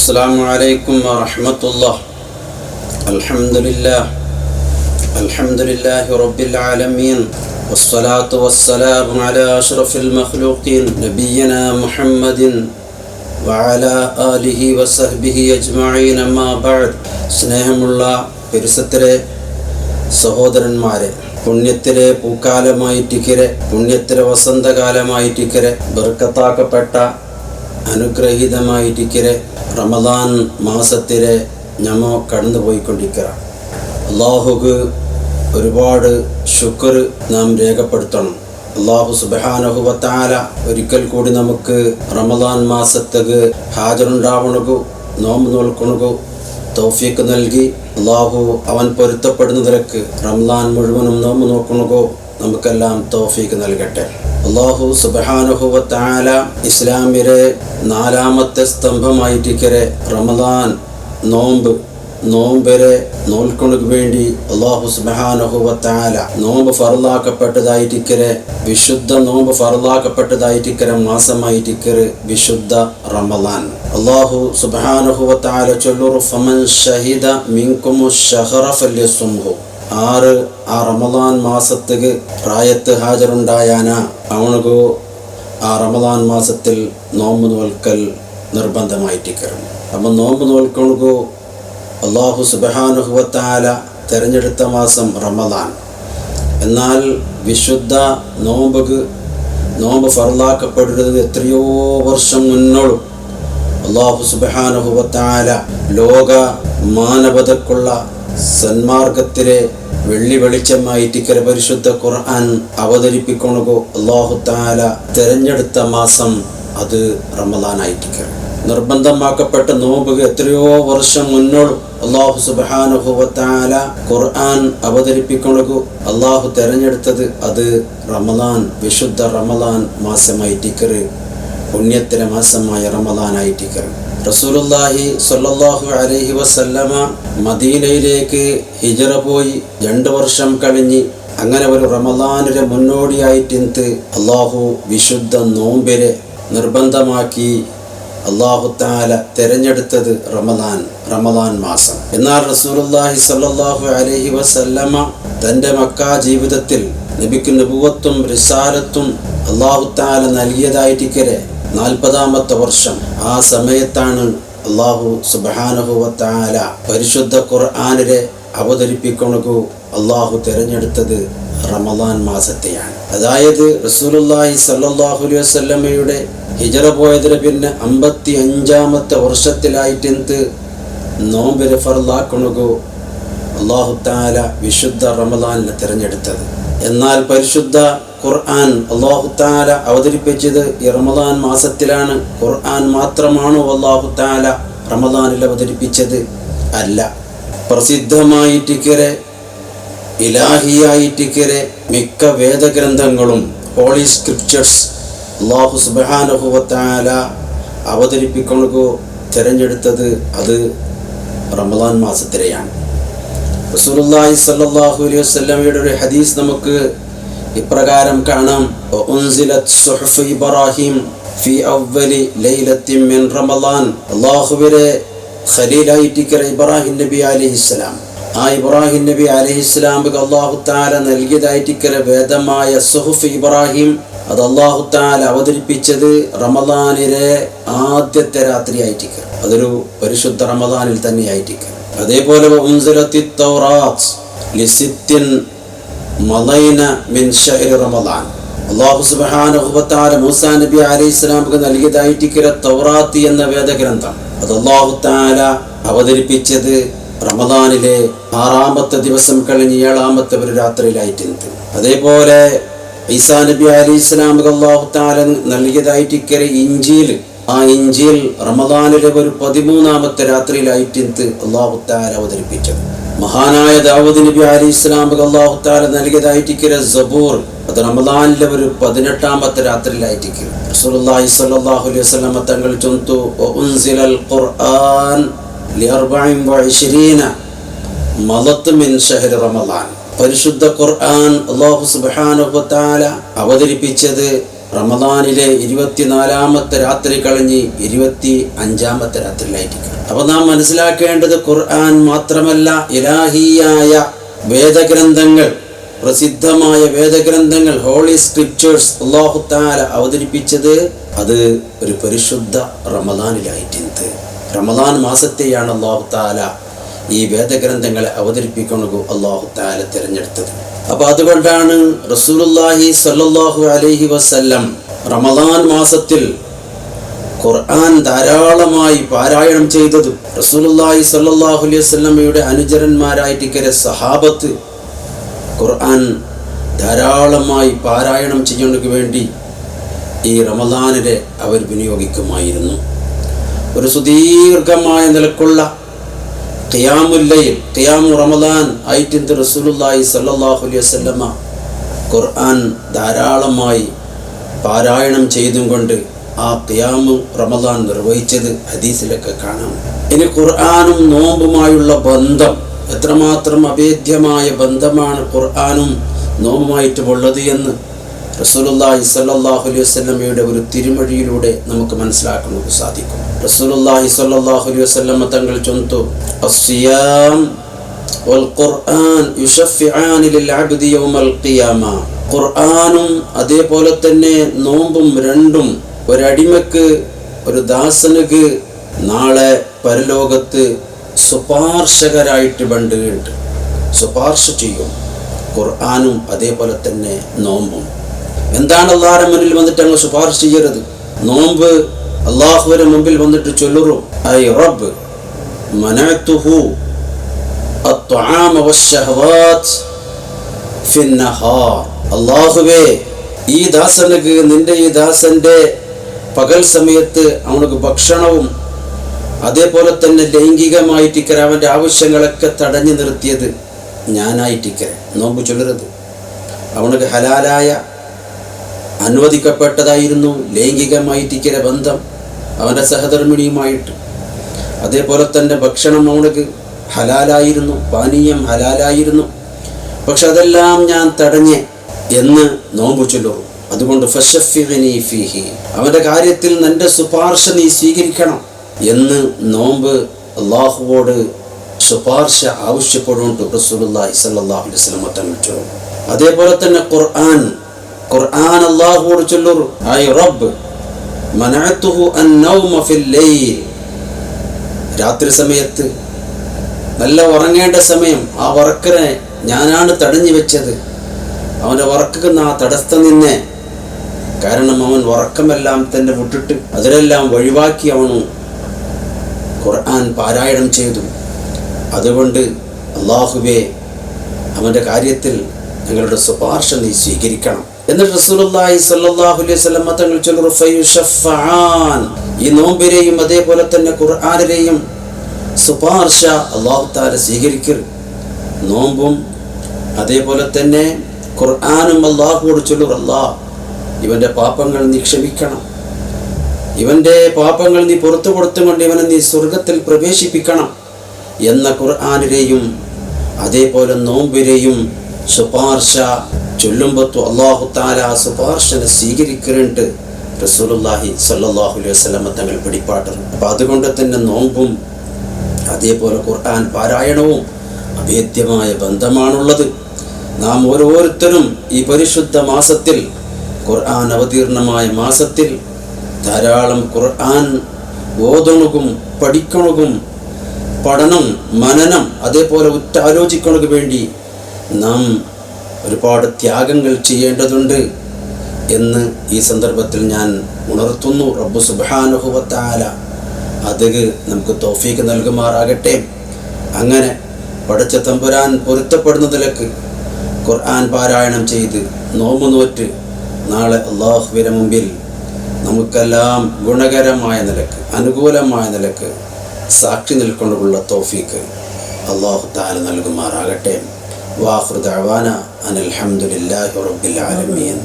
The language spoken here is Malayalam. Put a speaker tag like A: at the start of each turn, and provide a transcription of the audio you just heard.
A: السلام عليكم ورحمة الله. الحمد لله رب العالمين، والصلاة والسلام على أشرف المخلوقين نبينا محمد وعلى آله وصحبه أجمعين. أما بعد. സ്നേഹമുള്ള പെരുസത്തിലെ സഹോദരന്മാരെ, പുണ്യത്തിലെ പൂക്കാലമായിട്ടിക്കരെ, പുണ്യത്തിലെ വസന്തകാലമായിട്ടിക്കരെ, ബർക്കത്താക്കപ്പെട്ട അനുഗ്രഹീതമായിട്ടിക്കരെ റമദാൻ മാസത്തിലെ ഞമ്മ കടന്നു പോയിക്കൊണ്ടിരിക്കുക. അള്ളാഹുക്ക് ഒരുപാട് ശുക്ർ നാം രേഖപ്പെടുത്തണം. അള്ളാഹു സുബ്ഹാനഹു വ തആല ഒരിക്കൽ കൂടി നമുക്ക് റമദാൻ മാസത്തേക്ക് ഹാജറുണ്ടാവണകു, നോമ്പ് നോൽക്കണകു തൗഫീഖ് നൽകി. അള്ളാഹു അവൻ പൊരുത്തപ്പെടുന്നതിലേക്ക് റമദാൻ മുഴുവനും നോമ്പ് നോക്കണകോ നമുക്കെല്ലാം തൗഫീഖ് നൽകട്ടെ. അള്ളാഹു സുബ്ഹാനഹു വ തആല ഇസ്ലാമിലെ നാലാമത്തെ സ്തംഭമായിട്ടിക്കരെ റമദാൻ നോമ്പിനെ നോൽക്കുന്നതിന് വേണ്ടി അള്ളാഹു സുബ്ഹാനഹു വ തആല നോമ്പ് ഫർളാക്കപ്പെട്ടതായിട്ടിക്കരെ വിശുദ്ധ നോമ്പ് ഫർളാക്കപ്പെട്ടതായിട്ടിക്കരെ മാസമായിട്ടിക്കരെ വിശുദ്ധ റമദാൻ. അള്ളാഹു സുബ്ഹാനഹു വ തആല ചൊല്ലുറു ഫമൻ ഷഹിദ മിൻകുമുശ് ശഹറ ഫല്യസുംഹു. ആ റമദാൻ മാസത്തേക്ക് പ്രായത്ത് ഹാജറുണ്ടായാന അവനകു ആ റമദാൻ മാസത്തിൽ നോമ്പ് നോൽക്കൽ നിർബന്ധമായിട്ടിക്കരും. അപ്പം നോമ്പ് നോൽക്കണകു അള്ളാഹു സുബ്ഹാനഹു വ തആല തിരഞ്ഞെടുത്ത മാസം റമദാൻ. എന്നാൽ വിശുദ്ധ നോമ്പ് ഫർളാക്കപ്പെടുന്നത് എത്രയോ വർഷം മുന്നോളം അള്ളാഹു സുബ്ഹാനഹു വ തആല ലോക മാനവതക്കുള്ള സന്മാർഗത്തിലെ വെള്ളി വെളിച്ചമായിട്ടിക്കര പരിശുദ്ധ ഖുർആൻ അവതരിപ്പിക്കണകോ അള്ളാഹു തആല തിരഞ്ഞെടുത്ത മാസം അത് റമദാനായിട്ടിക്കര. നിർബന്ധമാക്കപ്പെട്ട നോമ്പ് എത്രയോ വർഷം മുന്നോളം അള്ളാഹു സുബ്ഹാനഹു വ തആല ഖുർആൻ അവതരിപ്പിക്കണകു അള്ളാഹു തിരഞ്ഞെടുത്തത് അത് റമദാൻ, വിശുദ്ധ റമദാൻ മാസമായിട്ടിക്കറ്, പുണ്യത്തിലെ മാസമായ റമദാനായിട്ടിക്കറ്. റസൂലുള്ളാഹി സ്വല്ലല്ലാഹു അലൈഹി വസല്ലമ മദീനയിലേക്ക് ഹിജറ പോയി 2 വർഷം കഴിഞ്ഞ് അങ്ങനെ ഒരു റമദാനിലെ മുന്നോടിയായിട്ട് അള്ളാഹു വിശുദ്ധ നോമ്പിനെ നിർബന്ധമാക്കി അള്ളാഹു തആല തിരഞ്ഞെടുത്തത് റമദാൻ മാസം. എന്നാൽ റസൂലുള്ളാഹി സ്വല്ലല്ലാഹു അലൈഹി വസല്ലമ തൻ്റെ മക്കാ ജീവിതത്തിൽ നബിക്ക് നബുവത്തും റിസാലത്തും അള്ളാഹു തആല നൽകിയതായിട്ടിക്കരെ 40-ാമത്തെ വർഷം. ആ സമയത്താണ് അള്ളാഹു സുബ്ഹാനഹു വ തആല പരിശുദ്ധ ഖുർആനിലെ അവതരിപ്പിക്കണകു അള്ളാഹു തിരഞ്ഞെടുത്തത് റമദാൻ മാസത്തെയാണ്. അതായത് റസൂലുള്ളാഹി സ്വല്ലല്ലാഹു അലൈഹി വസല്ലമയുടെ ഹിജറ പോയതിന് പിന്നെ 55-ാമത്തെ വർഷത്തിലായിട്ട് നോമ്പിനെ ഫർളാക്കണകു അള്ളാഹു തആല വിശുദ്ധ റമദാനിനെ തിരഞ്ഞെടുത്തത്. എന്നാൽ പരിശുദ്ധ ഖുർആൻ അള്ളാഹു തആല അവതരിപ്പിച്ചത് ഈ റമദാൻ മാസത്തിലാണ്. ഖുർആൻ മാത്രമാണോ അള്ളാഹു തആല റമദാനിൽ അവതരിപ്പിച്ചത്? അല്ല. പ്രസിദ്ധമായിട്ടിക്കരെ ഇലാഹിയായിട്ടിക്കരെ മിക്ക വേദഗ്രന്ഥങ്ങളും ഹോളി സ്ക്രിപ്ചേഴ്സ് അള്ളാഹു സുബ്ഹാനഹു വ തആല അവതരിപ്പിക്കണകു തിരഞ്ഞെടുത്തത് അത് റമദാൻ മാസത്തിലെയാണ്. റസൂലുള്ളാഹി സ്വല്ലല്ലാഹു അലൈഹി വസല്ലമയുടെ ഒരു ഹദീസ് നമുക്ക് ഇപ്രകാരം കാണാം. ഉൻസിലത് സുഹുഫ് ഇബ്രാഹിം ഫി അവ്വലി ലൈലത്തിൻ മിൻ റമദാൻ. അല്ലാഹുവിന്റെ ഖലീലായിട്ടിക്കര ഇബ്രാഹിം നബി അലൈഹിസ്സലാം, ആ ഇബ്രാഹിം നബി അലൈഹിസ്സലാമിക്ക് അല്ലാഹു തആല നൽകിയതായിട്ടിക്കര വേദമായ സുഹുഫ് ഇബ്രാഹിം അത് അല്ലാഹു തആല അവതരിപ്പിച്ചത് റമദാനിലെ ആദ്യത്തെ രാത്രി ആയിട്ടിക്കര. അതൊരു പരിശുദ്ധ റമദാനിൽ തന്നെ ആയിട്ടിക്കര. അതേപോലെ ഉൻസിലത്തിത് തൗറാത്ത് ലിസിത്തിൻ മളൈന മിൻ ശഹ്രി റമദാൻ. അല്ലാഹു സുബ്ഹാനഹു വ തആല മൂസാ നബി അലൈഹിസ്സലാമിക്ക് നൽകിയതായിട്ടിക്കര തൗറാത്ത് എന്ന വേദഗ്രന്ഥം അത് അല്ലാഹു തആല അവതരിപ്പിച്ചത് റമദാനിലെ 6-ാമത്തെ ദിവസം കഴിഞ്ഞ് 7-ാമത്തെ ഒരു രാത്രിയിലായിട്ടുണ്ട്. അതേപോലെ ഈസാ നബി അലൈഹിസ്സലാമിക്ക് അല്ലാഹു തആല നൽകിയതായിട്ടിക്കര ഇഞ്ചീൽ, ആ ഇഞ്ചീൽ റമദാനിലെ ഒരു 13-ാമത്തെ രാത്രിയിലായിട്ട് അല്ലാഹു തആല അവതരിപ്പിച്ചത്. മഹാനായ ദാവൂദ് നബി അലൈഹിസ്സലാമിക്ക് അല്ലാഹു തആല നൽകിയതായിട്ടിക്കര സബൂർ അത് റമദാനിലെ ഒരു 18-ാമത്തെ രാത്രിയിലായിട്ടിക്കര. റസൂലുള്ളാഹി സ്വല്ലല്ലാഹു അലൈഹി വസല്ലം തങ്ങൾ ചൊല്ലുന്നു ഉൻസിലൽ ഖുർആൻ ലിഅർബഇൻ മളത് മിൻ ശഹ്രി റമദാൻ. പരിശുദ്ധ ഖുർആൻ അല്ലാഹു സുബ്ഹാനഹു വ തആല അവതരിപ്പിച്ചത് റമദാനിലെ 24-ാമത്തെ രാത്രി കഴിഞ്ഞ് 25-ാമത്തെ രാത്രിയിലായിരിക്കും. അപ്പോൾ നാം മനസ്സിലാക്കേണ്ടത് ഖുർആൻ മാത്രമല്ല, ഇലാഹിയായ വേദഗ്രന്ഥങ്ങൾ, പ്രസിദ്ധമായ വേദഗ്രന്ഥങ്ങൾ, ഹോളി സ്ക്രിപ്ചേഴ്സ് അല്ലാഹു തആല അവതരിപ്പിച്ചത് അത് ഒരു പരിശുദ്ധ റമദാനിലായിട്ടുണ്ട്. റമദാൻ മാസത്തെയാണ് അല്ലാഹു തആല ഈ വേദഗ്രന്ഥങ്ങളെ അവതരിപ്പിക്കുന്നത് അല്ലാഹു തആല തിരഞ്ഞെടുത്തത്. അപ്പോൾ അതുകൊണ്ടാണ് റസൂലുള്ളാഹി സ്വല്ലല്ലാഹു അലൈഹി വസല്ലം റമദാൻ മാസത്തിൽ ഖുർആൻ ധാരാളമായി പാരായണം ചെയ്തത്. റസൂലുള്ളാഹി സ്വല്ലല്ലാഹു അലൈഹി വസല്ലമയുടെ അനുചരന്മാരായിട്ട് സഹാബത്ത് ഖുർആൻ ധാരാളമായി പാരായണം ചെയ്യുന്നതിന് വേണ്ടി ഈ റമദാനിലെ അവർ വിനിയോഗിക്കുമായിരുന്നു. ഒരു സുദീർഘമായ നിലക്കുള്ള ഖിയാമുൽ ലൈൽ, ഖിയാമു റമദാൻ ആയിട്ട് റസൂലുള്ളാഹി സ്വല്ലല്ലാഹു അലൈഹി വസല്ലമ ഖുർആൻ ധാരാളമായി പാരായണം ചെയ്തും കൊണ്ട് ആ ഖിയാമു റമദാൻ നിർവഹിച്ചത് ഹദീസിലൊക്കെ കാണാം. ഇനി ഖുർആനും നോമ്പുമായുള്ള ബന്ധം, എത്രമാത്രം അഭേദ്യമായ ബന്ധമാണ് ഖുർആനും നോമ്പുമായിട്ടുള്ളത് എന്ന് റസൂലുള്ളാഹി സ്വല്ലല്ലാഹു അലൈഹി വസല്ലമയുടെ ഒരു തിരുമൊഴിയിലൂടെ നമുക്ക് മനസ്സിലാക്കാൻ സാധിക്കും. റസൂലുള്ളാഹി സ്വല്ലല്ലാഹു അലൈഹി വസല്ലമ തങ്ങൾ ചൊന്നു, അസ്സിയാം വൽ ഖുർആൻ യുശഫിആനി ലിൽ അബ്ദി യൗമൽ ഖിയാമ. ഖുർആനും അതേപോലെ തന്നെ നോമ്പും രണ്ടും ഒരടിമക്ക്, ഒരു ദാസനുക്ക് നാളെ പരലോകത്ത് ശുപാർശകരായിട്ട് ബന്ധുണ്ട്, ശുപാർശ ചെയ്യും. ഖുർആനും അതേപോലെ തന്നെ നോമ്പും. എന്താണ് അല്ലാഹുവിന്റെ മുന്നിൽ വന്നിട്ട് അങ്ങ് ശുപാർശ ചെയ്യരുത്? നോമ്പ് അല്ലാഹുവിന്റെ മുമ്പിൽ വന്നിട്ട് ചൊല്ലുറു, ഐ റബ്ബ് മനഅതുഹു അത്അമ വശഹവാത് ഫിന്നഹാർ. അല്ലാഹുവേ, ഈ ദാസനുക്ക്, നിന്റെ ഈ ദാസന്റെ പകൽ സമയത്ത് അവനക്ക് ഭക്ഷണവും അതേപോലെ തന്നെ ലൈംഗികമായിട്ടിക്കര അവൻ്റെ ആവശ്യങ്ങളൊക്കെ തടഞ്ഞു നിർത്തിയത് ഞാനായിട്ടിക്കര. നോമ്പ് ചൊല്ലരുത്. അവനക്ക് ഹലാലായ അനുവദിക്കപ്പെട്ടതായിരുന്നു ലൈംഗികമായിട്ടിക്കര ബന്ധം അവൻ്റെ സഹധർമ്മിണിയുമായിട്ട്. അതേപോലെ തന്നെ ഭക്ഷണം അവനക്ക് ഹലാലായിരുന്നു, പാനീയം ഹലാലായിരുന്നു. പക്ഷെ അതെല്ലാം ഞാൻ തടഞ്ഞ് എന്ന് നോമ്പ് ചൊല്ലുള്ളൂ. അതുകൊണ്ട് ഫശഫിഅനി ഫീഹി, അവൻ്റെ കാര്യത്തിൽ നിന്റെ ശുപാർശ നീ സ്വീകരിക്കണം എന്ന് നോമ്പ് അല്ലാഹുവോട് ശുപാർശ ആവശ്യപ്പെടുന്നുണ്ട് റസൂലുള്ളാഹി സ്വല്ലല്ലാഹു അലൈഹി വസല്ലം തങ്ങൾ ചൊല്ലും. അതേപോലെ തന്നെ ഖുർആൻ അല്ലാഹുവോട് ചൊല്ലുറു, ഐ റബ്ബ് മനഅതുഹു അന്നൗമ ഫിൽ ലൈൽ. രാത്രി സമയത്ത് നല്ല ഉറങ്ങേണ്ട സമയം, ആ ഉറക്കനെ ഞാനാണ് തടഞ്ഞു വെച്ചത്. അവൻ്റെ ഉറക്കുന്ന ആ തടസ്സം നിന്നെ, കാരണം അവൻ ഉറക്കമെല്ലാം തന്നെ വിട്ടിട്ട് അതിലെല്ലാം ഒഴിവാക്കി അവನು ഖുർആൻ പാരായണം ചെയ്തു. അതുകൊണ്ട് അല്ലാഹുവേ, അവൻ്റെ കാര്യത്തിൽ ഞങ്ങളുടെ ശുപാർശ നീ സ്വീകരിക്കണം. എന്നിട്ട് റസൂലുള്ളാഹി സ്വല്ലല്ലാഹു അലൈഹി വസല്ലം തങ്ങൾ ചൊല്ലു, ഫയുശഫആൻ. ഈ നോമ്പിനെയും അതേപോലെ തന്നെ ഖുർആനിനെയും ശുപാർശ അല്ലാഹു തആല സ്വീകരിക്കരുത്. നോമ്പും അതേപോലെ തന്നെ ഖുർആനും അല്ലാഹുവോട് ചൊല്ലു, അല്ലാഹ് ഇവൻ്റെ പാപങ്ങൾ നീ ക്ഷമിക്കണം, ഇവൻ്റെ പാപങ്ങൾ നീ പുറത്തു കൊടുത്തുകൊണ്ട് ഇവനെ നീ സ്വർഗത്തിൽ പ്രവേശിപ്പിക്കണം എന്ന ഖുർആനിനെയും അതേപോലെ നോമ്പിനെയും ശുപാർശ ചൊല്ലുമ്പോൾ അല്ലാഹു തആല ശുപാർശനെ സ്വീകരിക്കുന്നുണ്ട് റസൂലുള്ളാഹി സ്വല്ലല്ലാഹു അലൈഹി വസല്ലം തങ്ങൾ പിടിപ്പാട്ടുന്നു. അപ്പം അതുകൊണ്ട് തന്നെ നോമ്പും അതേപോലെ ഖുർആൻ പാരായണവും അഭേദ്യമായ ബന്ധമാണുള്ളത്. നാം ഓരോരുത്തരും ഈ പരിശുദ്ധ മാസത്തിൽ, ഖുർആൻ അവതീർണമായ മാസത്തിൽ ധാരാളം ഖുർആൻ ഓതണുകും പഠിക്കണുകും പഠനം മനനം അതേപോലെ ഉറ്റാലോചിക്കണക്ക് വേണ്ടി നാം ഒരുപാട് ത്യാഗങ്ങൾ ചെയ്യേണ്ടതുണ്ട് എന്ന് ഈ സന്ദർഭത്തിൽ ഞാൻ ഉണർത്തുന്നു. റബ്ബ് സുബ്ഹാനഹു വ തആല അത് നമുക്ക് തൗഫീഖ് നൽകുമാറാകട്ടെ. അങ്ങനെ പടച്ച തമ്പുരാൻ പൊരുത്തപ്പെടുന്ന നിലക്ക് ഖുർആൻ പാരായണം ചെയ്ത് നോമ്പ് നോറ്റ് നാളെ അല്ലാഹുവിന്റെ മുമ്പിൽ നമുക്കെല്ലാം ഗുണകരമായ നിലക്ക് അനുകൂലമായ നിലക്ക് സാക്ഷി നിൽക്കൊണ്ടുള്ള തൗഫീഖ് അല്ലാഹു തആല നൽകുമാറാകട്ടെ. വാഖിറു ദഅവാന അനിൽ ഹംദുലില്ലാഹി റബ്ബിൽ ആലമീൻ.